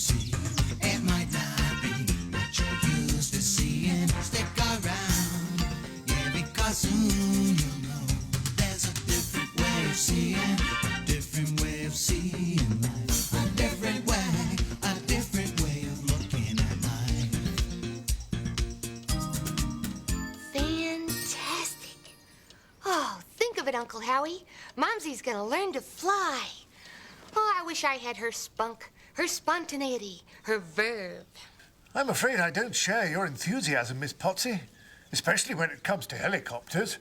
see. It might not be what you're used to seeing. Stick around, yeah, because soon you'll know there's a different way of seeing, a different way of seeing life, a different way of looking at life. Fantastic. Oh, think of it, Uncle Howie. Momsie's gonna learn to fly. Oh, I wish I had her spunk, her spontaneity, her verve. I'm afraid I don't share your enthusiasm, Miss Potsy, especially when it comes to helicopters.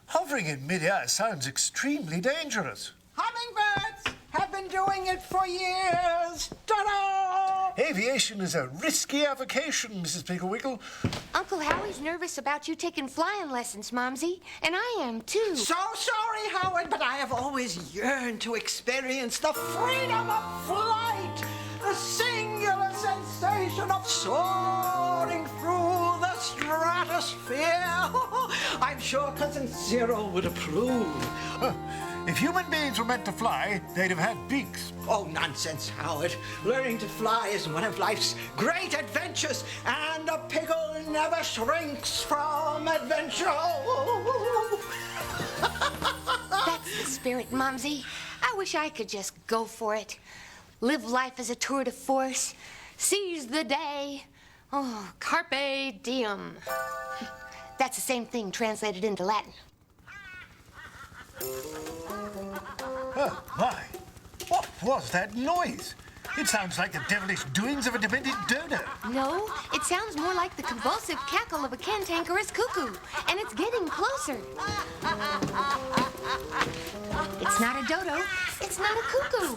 Hovering in mid-air sounds extremely dangerous. Hummingbirds have been doing it for years. Ta-da! Aviation is a risky avocation, Mrs. Piggle. Uncle Howie's nervous about you taking flying lessons, Momsy, and I am too. So sorry, Howard, but I have always yearned to experience the freedom of flight, the singular sensation of soaring through the stratosphere. I'm sure Cousin Zero would approve. If human beings were meant to fly, they'd have had beaks. Oh, nonsense, Howard. Learning to fly is one of life's great adventures, and a Piggle never shrinks from adventure. That's the spirit, Momsy. I wish I could just go for it. Live life as a tour de force. Seize the day. Oh, carpe diem. That's the same thing translated into Latin. Oh, my. What was that noise? It sounds like the devilish doings of a demented dodo. No, it sounds more like the convulsive cackle of a cantankerous cuckoo, and it's getting closer. It's not a dodo. It's not a cuckoo.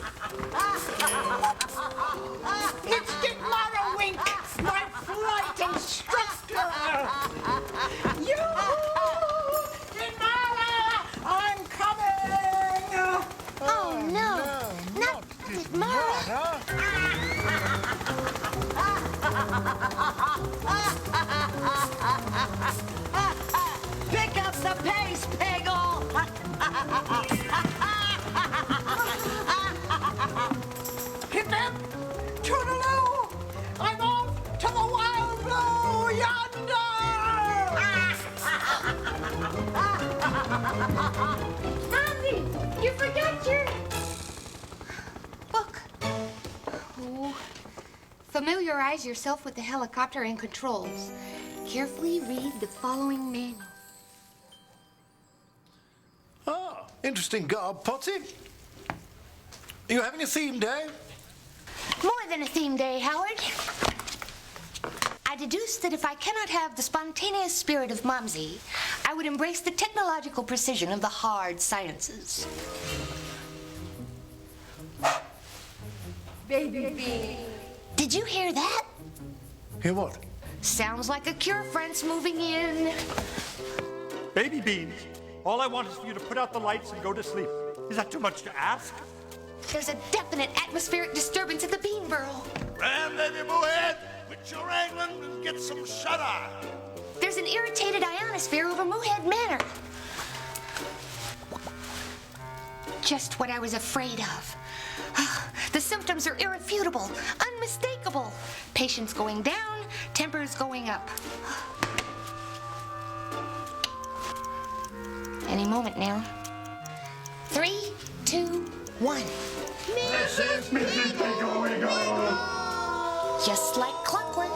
It's Ditmarowink, my flight instructor. Yoo-hoo! Ditmara, I'm coming! Oh, no. Not Ditmara. Pick up the pace, Piggle! Hip hip! Toodaloo! I'm off to the wild blue yonder! Momsy, you forgot your book. Oh. Familiarize yourself with the helicopter and controls. Carefully read the following manual. Ah, interesting garb, Potsy. Are you having a theme day? More than a theme day, Howard. I deduced that if I cannot have the spontaneous spirit of Momsy, I would embrace the technological precision of the hard sciences. Baby bee. Did you hear that? Hear what? Sounds like a cure friend's moving in. Baby beans, all I want is for you to put out the lights and go to sleep. Is that too much to ask? There's a definite atmospheric disturbance at the bean burrow. Ram, baby Moohead, quit your angling and get some shut-eye. There's an irritated ionosphere over Moohead Manor. Just what I was afraid of. The symptoms are irrefutable, unmistakable. Patience going down, tempers going up. Any moment now. 3, 2, 1. This is Mrs. Piggle. Just like clockwork.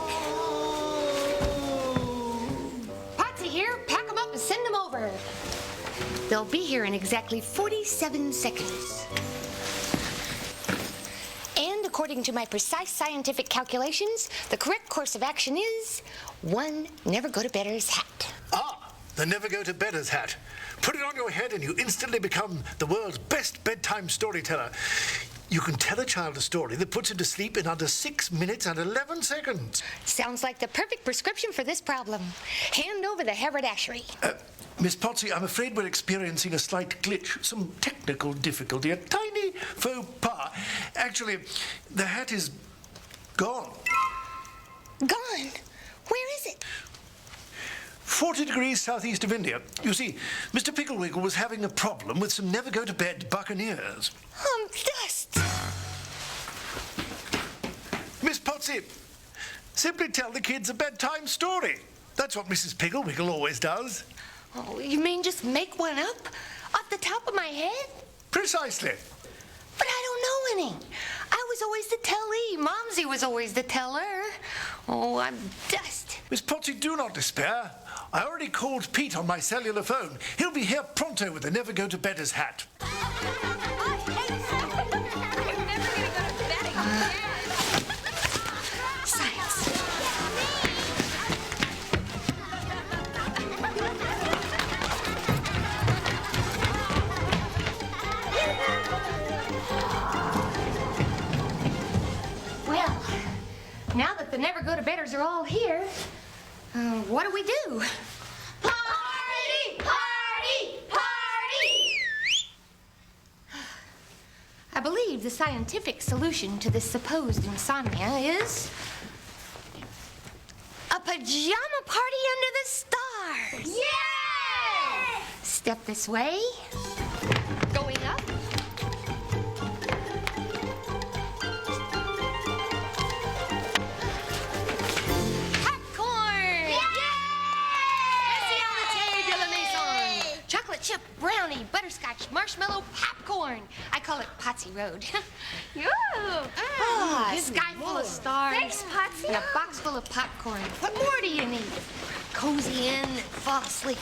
Potsy here, pack them up and send them over. They'll be here in exactly 47 seconds. And according to my precise scientific calculations, the correct course of action is 1, never go to bedder's hat. Ah, the never-go-to-bedders hat. Put it on your head and you instantly become the world's best bedtime storyteller. You can tell a child a story that puts him to sleep in under 6 minutes and 11 seconds. Sounds like the perfect prescription for this problem. Hand over the haberdashery. Miss Potsy, I'm afraid we're experiencing a slight glitch, some technical difficulty, a tiny faux pas. Actually, the hat is gone. Gone? Where is it? 40 degrees southeast of India. You see, Mr. Pigglewiggle was having a problem with some never-go-to-bed buccaneers. Dust. Miss Potsy, simply tell the kids a bedtime story. That's what Mrs. Piggle always does. Oh, you mean just make one up? Off the top of my head? Precisely. But I don't know any. I was always the tellee. Momsy was always the teller. Oh, I'm dust. Miss Potsy, do not despair. I already called Pete on my cellular phone. He'll be here pronto with a never-go-to-bedders hat. Science. Well, now that the never-go-to-bedders are all here, what do we do? Party! Party! Party! I believe the scientific solution to this supposed insomnia is a pajama party under the stars. Yay! Step this way. Going up. Chip, brownie, butterscotch, marshmallow, popcorn. I call it Potsy Road. A sky full of stars. Thanks, Potsy. And a box full of popcorn. What more do you need? Cozy in and fall asleep.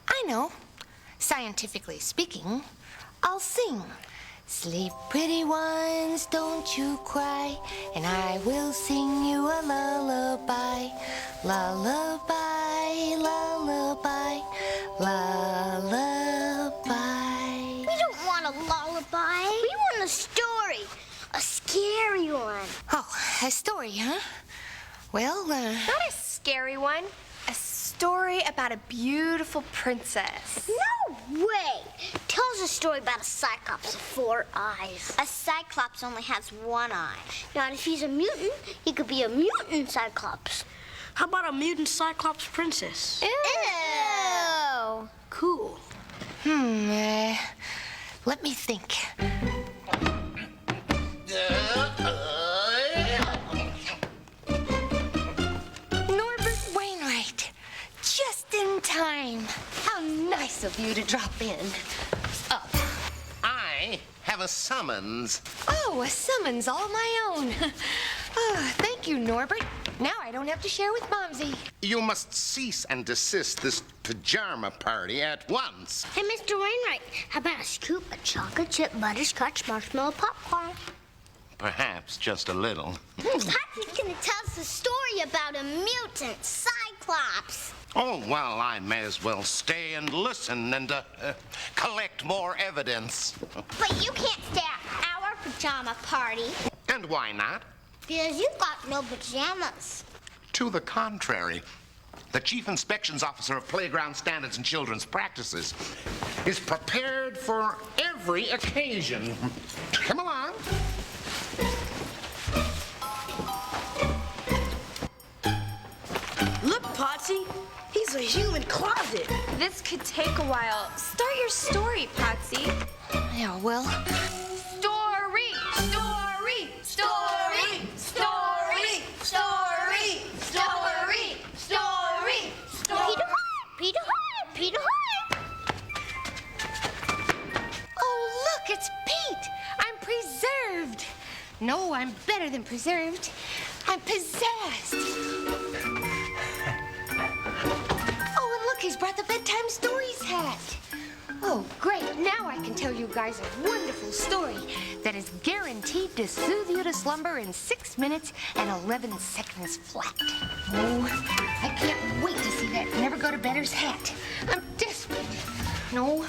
I know. Scientifically speaking, I'll sing. Sleep, pretty ones, don't you cry, and I will sing you a lullaby. Lullaby, lullaby, lullaby. We don't want a lullaby. We want a story. A scary one. Oh, a story, huh? Well, Not a scary one. A story about a beautiful princess. No way. Tell us a story about a cyclops with 4 eyes. A cyclops only has 1 eye. Now, if he's a mutant, he could be a mutant cyclops. How about a mutant cyclops princess? Ew. Cool. let me think. Norbert Wainwright, just in time. How nice of you to drop in. Up. I have a summons. Oh, a summons all my own. Oh, thank you, Norbert. Now I don't have to share with Momsy. You must cease and desist this pajama party at once. Hey, Mr. Wainwright, how about a scoop of chocolate chip butterscotch marshmallow popcorn? Perhaps just a little. Poppy's gonna tell us a story about a mutant cyclops. Oh, well, I may as well stay and listen and collect more evidence. But you can't stay at our pajama party And why not? because you've got no pajamas. To the contrary. The Chief Inspections Officer of Playground Standards and Children's Practices is prepared for every occasion. Come along. Look, Potsy. He's a human closet. This could take a while. Start your story, Patsy. Yeah, well, Story, story, story, story, story, story, story, Peter Hart, Peter Hart, Peter Hart. oh, look, it's Pete. I'm preserved. No, I'm better than preserved. I'm possessed. Oh, and look, he's brought the bedtime stories hat. Oh, great. Now I can tell you guys a wonderful story that is guaranteed to soothe you to slumber in 6 minutes and 11 seconds flat. Oh, I can't wait to see that never-go-to-bedder's hat. I'm desperate. No,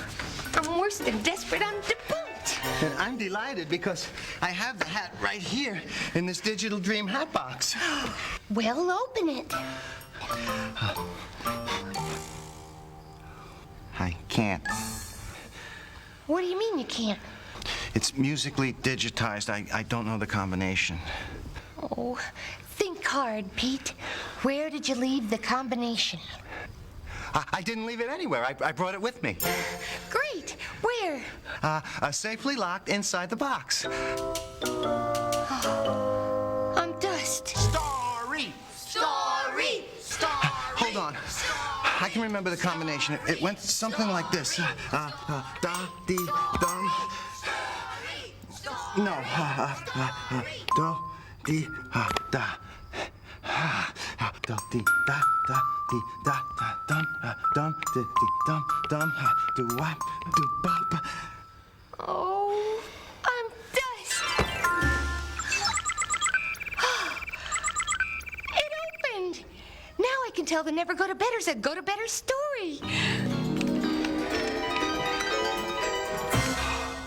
I'm worse than desperate. I'm debunked. And I'm delighted because I have the hat right here in this digital dream hat box. Well, open it. I can't. What do you mean you can't? It's musically digitized. I don't know the combination. Oh, think hard, Pete. Where did you leave the combination? I didn't leave it anywhere. I brought it with me. Great. Where? Safely locked inside the box. Oh, I can remember the combination. It went something like this. Da, dee, dum. No. Do, dee, da. Do, dee, da, dee, da, dum, dum, dee, dum, dum, do, wop, do, bop. Oh, I'm dust. It opened. Now I can tell the Never Go to Bedders a Go to Better story.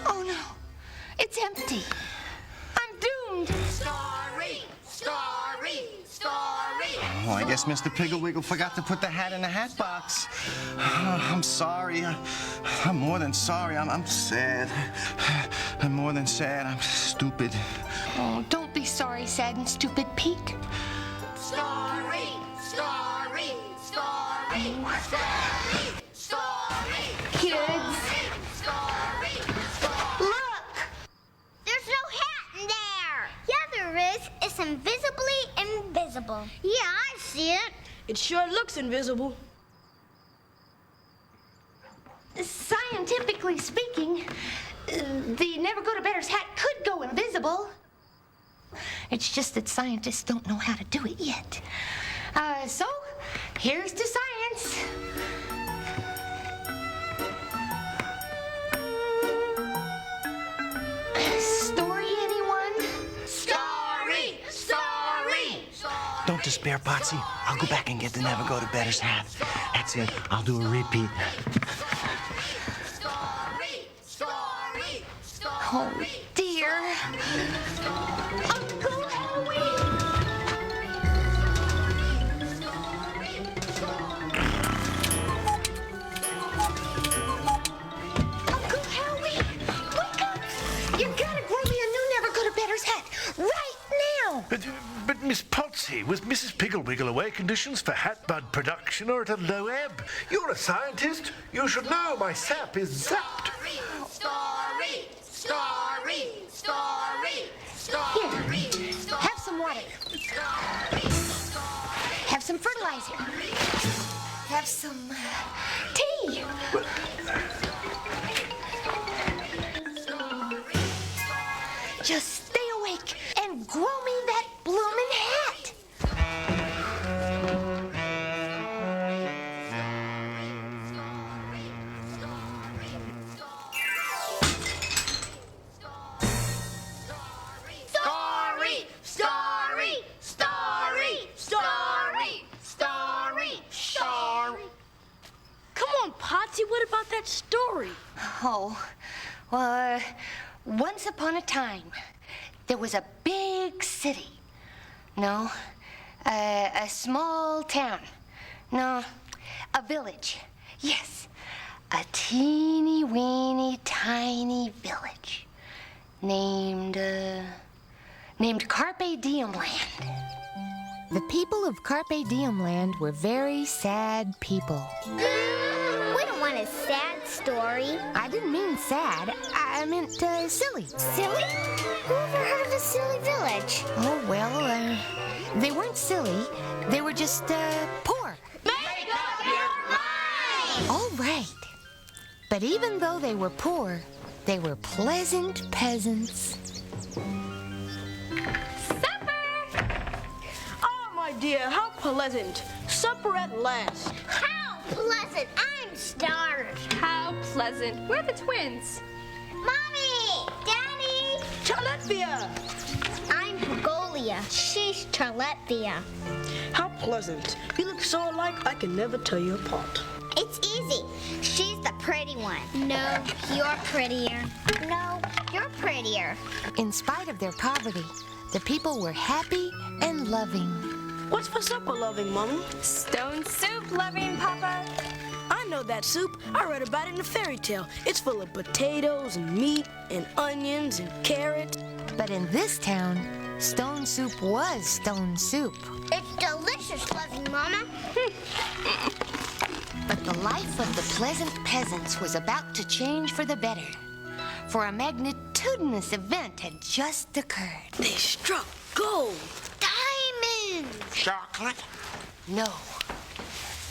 Oh no, it's empty. I'm doomed. Story, story, story. Oh, I guess Mr. Piggle Wiggle forgot to put the hat in the hat box. I'm sorry. I'm more than sorry. I'm sad. I'm more than sad. I'm stupid. Oh, don't be sorry, sad and stupid Pete. Story, story, story, story, story. Kids. Look! There's no hat in there! Yeah, there is. It's invisibly invisible. Yeah, I see it. It sure looks invisible. Scientifically speaking, the Never Go to Bedder's hat could go invisible. It's just that scientists don't know how to do it yet. So, here's to science. Story, anyone? Story, story, story. Don't despair, Potsy. I'll go back and get the Never Go to Bedder's hat. That's it. I'll do a repeat. Oh, dear. Uncle Howie! Uncle Howie! Wake up! You gotta grow me a new Never Go to Bedder's hat right now! But Miss Potsy, with Mrs. Piggle Wiggle away, conditions for hat bud production are at a low ebb. You're a scientist. You should know my sap is zapped. Story, story, story, Here, have some water. Have some fertilizer. Have some tea. Just stay awake and grow me that bloomin' hat. story, story, story, story, story, story. Come on, Potsy, what about that story? Oh, well, once upon a time, there was a big city. No, a small town. No, a village. Yes, a teeny weeny tiny village named Carpe Diem Land. The people of Carpe Diem Land were very sad people. We don't want a sad story. I didn't mean sad. I meant silly. Silly? Who ever heard of a silly village? Oh, well, they weren't silly. They were just poor. Make up your mind! All right. But even though they were poor, they were pleasant peasants. Oh, my dear, how pleasant. Supper at last. How pleasant. I'm starved. How pleasant. We're the twins. Mommy! Daddy! Charlottevia! I'm Pagolia. She's Charlottevia. How pleasant. You look so alike, I can never tell you apart. It's easy. She's the pretty one. No, you're prettier. No, you're prettier. In spite of their poverty, the people were happy and loving. What's for supper, loving Mommy? Stone soup, loving Papa. I know that soup. I read about it in a fairy tale. It's full of potatoes and meat and onions and carrots. But in this town, stone soup was stone soup. It's delicious, loving Mama. But the life of the pleasant peasants was about to change for the better. For a magnitudinous event had just occurred. They struck gold. Diamonds! Chocolate? No.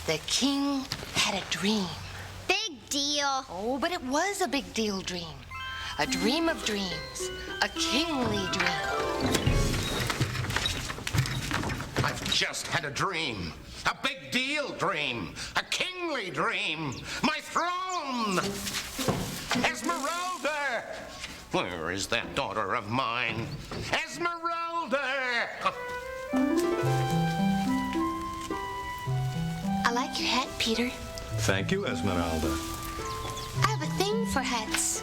The king had a dream. Big deal. Oh, but it was a big deal dream. A dream of dreams. A kingly dream. I've just had a dream. A big deal dream. A kingly dream. My throne! Esmeralda! Where is that daughter of mine? Esmeralda! I like your hat, Peter. Thank you, Esmeralda. I have a thing for hats.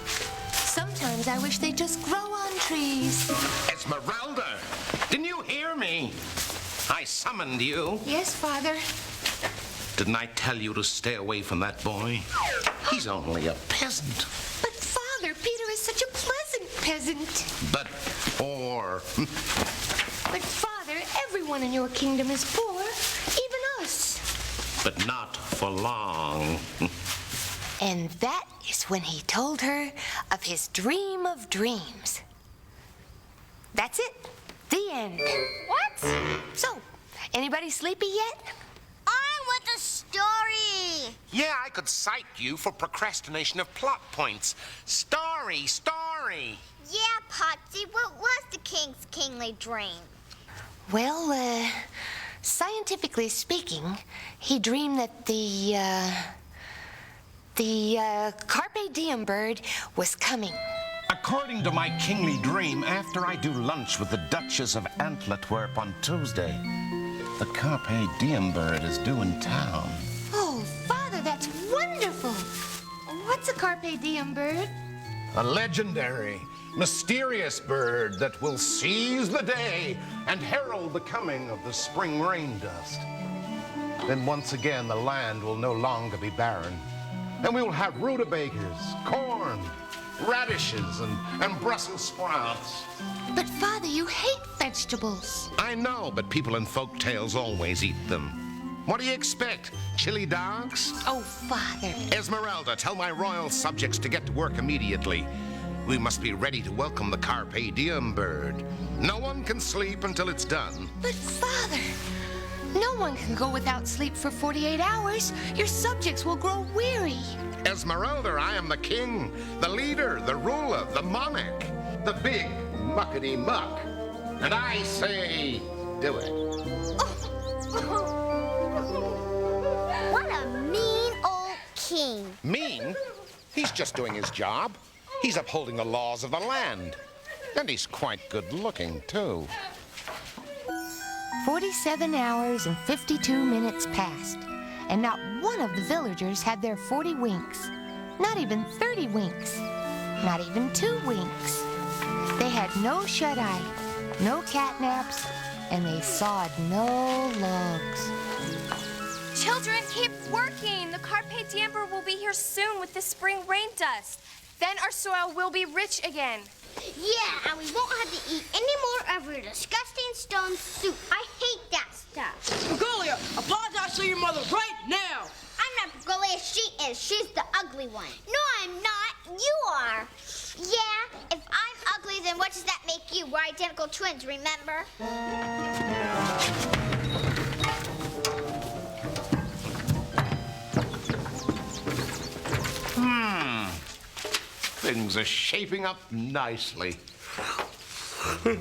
Sometimes I wish they'd just grow on trees. Esmeralda! Didn't you hear me? I summoned you. Yes, Father. Didn't I tell you to stay away from that boy? He's only a peasant. But, Father, Peter is such a pleasant peasant. But poor. But, Father, everyone in your kingdom is poor, even us. But not for long. And that is when he told her of his dream of dreams. That's it. The end. What? So, anybody sleepy yet? On with the story. Yeah, I could cite you for procrastination of plot points. Story. Yeah, Potsy, what was the king's kingly dream? Well, scientifically speaking, he dreamed that the Carpe Diem bird was coming. According to my kingly dream, after I do lunch with the Duchess of Antwerp on Tuesday, the Carpe Diem bird is due in town. Oh, Father, that's wonderful. What's a Carpe Diem bird? A legendary, mysterious bird that will seize the day and herald the coming of the spring rain dust. Then once again, the land will no longer be barren, and we will have rutabagas, corn, radishes, and Brussels sprouts. But, Father, you hate vegetables. I know, but people in folk tales always eat them. What do you expect? Chili dogs? Oh, Father. Esmeralda, tell my royal subjects to get to work immediately. We must be ready to welcome the Carpe Diem bird. No one can sleep until it's done. But, Father, no one can go without sleep for 48 hours. Your subjects will grow weary. Esmeralda, I am the king, the leader, the ruler, the monarch, the big muckety muck. And I say, do it. What a mean old king. Mean? He's just doing his job. He's upholding the laws of the land. And he's quite good looking, too. 47 hours and 52 minutes passed, and not one of the villagers had their 40 winks. Not even 30 winks. Not even 2 winks. They had no shut-eye, no catnaps, and they sawed no logs. Children, keep working. The Carpe Diem bird will be here soon with the spring rain dust. Then our soil will be rich again. Yeah, and we won't have to eat any more of your disgusting stone soup. I hate that stuff. Pagolia, apologize to your mother right now. I'm not Pagolia, she is. She's the ugly one. No, I'm not. You are. Yeah, if I'm ugly, then what does that make you? We're identical twins, remember? Things are shaping up nicely. The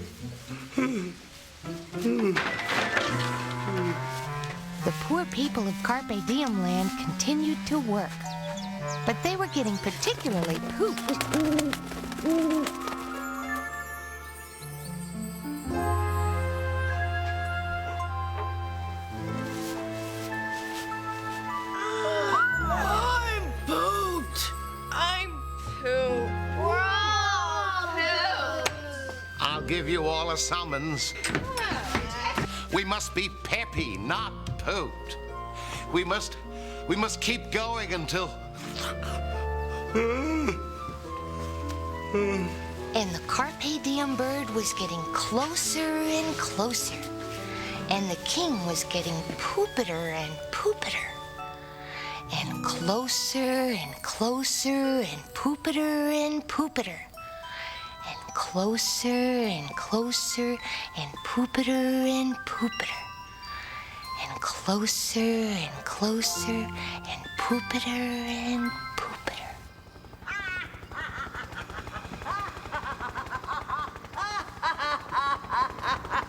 poor people of Carpe Diem land continued to work, but they were getting particularly pooped. Give you all a summons. We must be peppy, not pooped. We must keep going until... And the Carpe Diem bird was getting closer and closer. And the king was getting poopiter and poopiter. And closer and closer and poopiter and poopiter. Closer and closer and poopiter and poopiter. and closer and closer and poopiter and poopiter.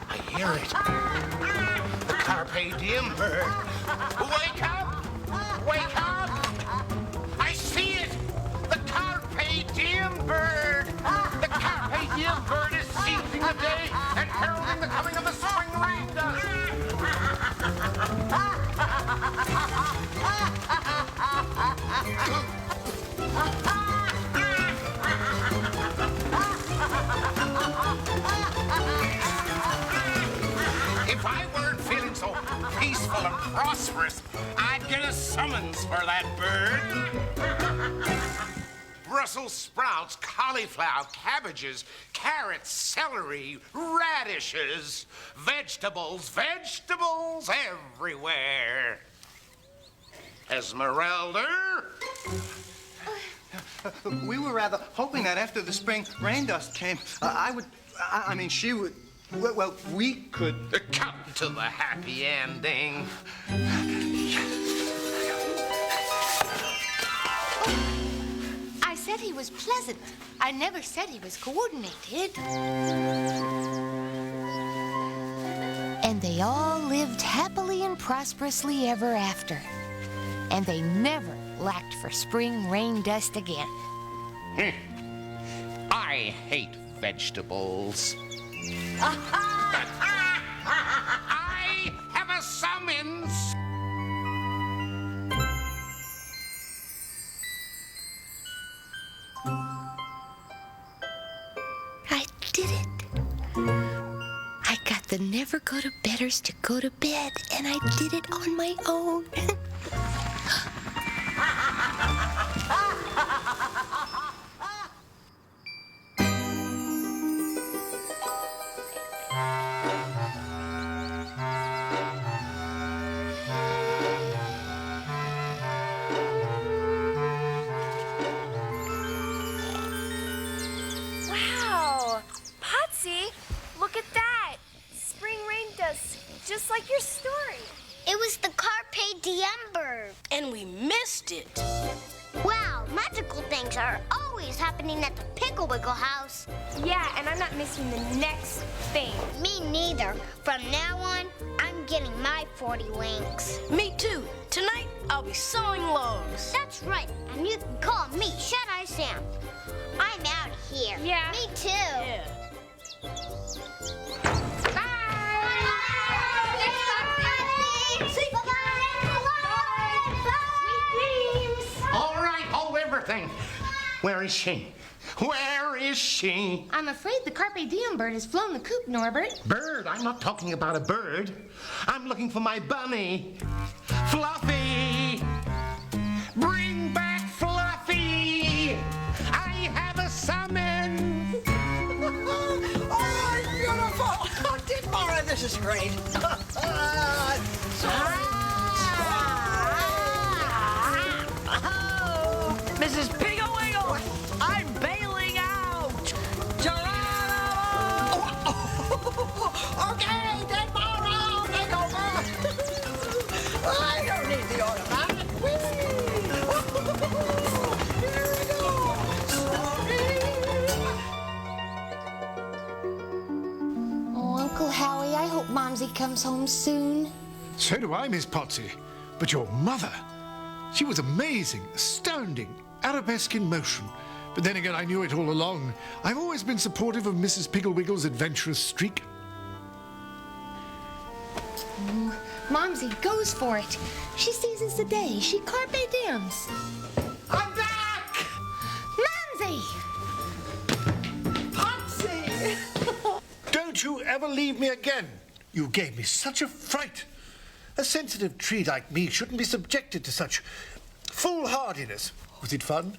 I hear it. The Carpe Diem bird. Wake up! Wake up! I see it! The Carpe Diem bird! The Carpe Diem bird is seizing the day and heralding the coming of the spring rain dust. If I weren't feeling so peaceful and prosperous, I'd get a summons for that bird. Brussels sprouts, cauliflower, cabbages, carrots, celery, radishes, vegetables everywhere. Esmeralda? We were rather hoping that after the spring rain dust came, she would, well, we could... Come to the happy ending. I said he was pleasant. I never said he was coordinated. And they all lived happily and prosperously ever after. And they never lacked for spring rain dust again. I hate vegetables. I have a summons. I did it. I got the never go to bedders to go to bed, and I did it on my own. Wow! Potsy, look at that! Spring rain dust, just like your story. It was the Carpe Diem bird. And we missed it. Wow, magical things are always happening at the Piggle Wiggle house. Yeah, and I'm not missing the next thing. Me neither. From now on, I'm getting my 40 winks. Me too. Tonight, I'll be sewing logs. That's right, and you can call me Shut-Eye Sam. I'm out of here. Yeah. Me too. Yeah. All right, hold everything. Where is she? Where is she? I'm afraid the Carpe Diem bird has flown the coop, Norbert. Bird? I'm not talking about a bird. I'm looking for my bunny. Fluffy! Bring back Fluffy! I have a summons! Oh, beautiful! Oh, Dick Mara, this is great. Mrs. Piggle Wiggle, I'm bailing out. Geronimo! Okay, Dick Mara, take over. I don't need the automatic. Here we go. Oh, Uncle Howie, I hope Momsy comes home soon. So do I, Miss Potsy. But your mother, she was amazing, astounding, arabesque in motion. But then again, I knew it all along. I've always been supportive of Mrs. Piggle Wiggle's adventurous streak. Momsy goes for it. She seizes the day. She carpe diems. I'm back! Momsy! Potsy! Don't you ever leave me again. You gave me such a fright. A sensitive tree like me shouldn't be subjected to such foolhardiness. Was it fun?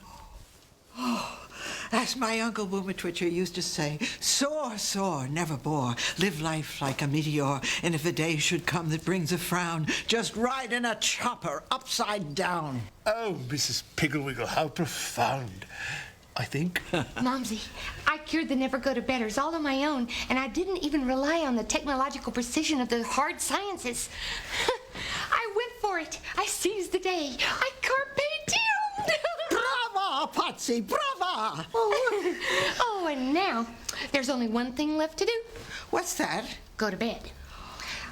As my Uncle Boomer Twitcher used to say, soar, soar, never bore. Live life like a meteor, and if a day should come that brings a frown, just ride in a chopper upside down. Oh, Mrs. Piggle Wiggle, how profound. I think. Momsy, I cured the never go to bedders all on my own, and I didn't even rely on the technological precision of the hard sciences. for it. I seized the day. I carpe diem. Brava, Patsy, brava! Oh, and now there's only one thing left to do. What's that? Go to bed.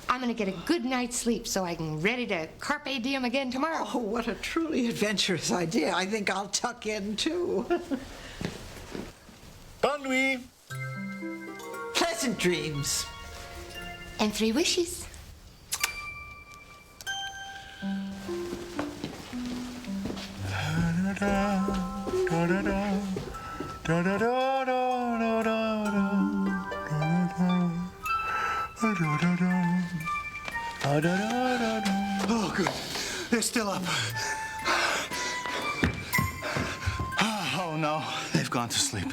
I'm gonna get a good night's sleep so I can ready to carpe diem again tomorrow. Oh, what a truly adventurous idea. I think I'll tuck in, too. Bonne nuit. Pleasant dreams. And 3 wishes. Oh, good. They're still up. Oh, no. They've gone to sleep.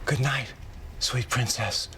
Good night, sweet princess.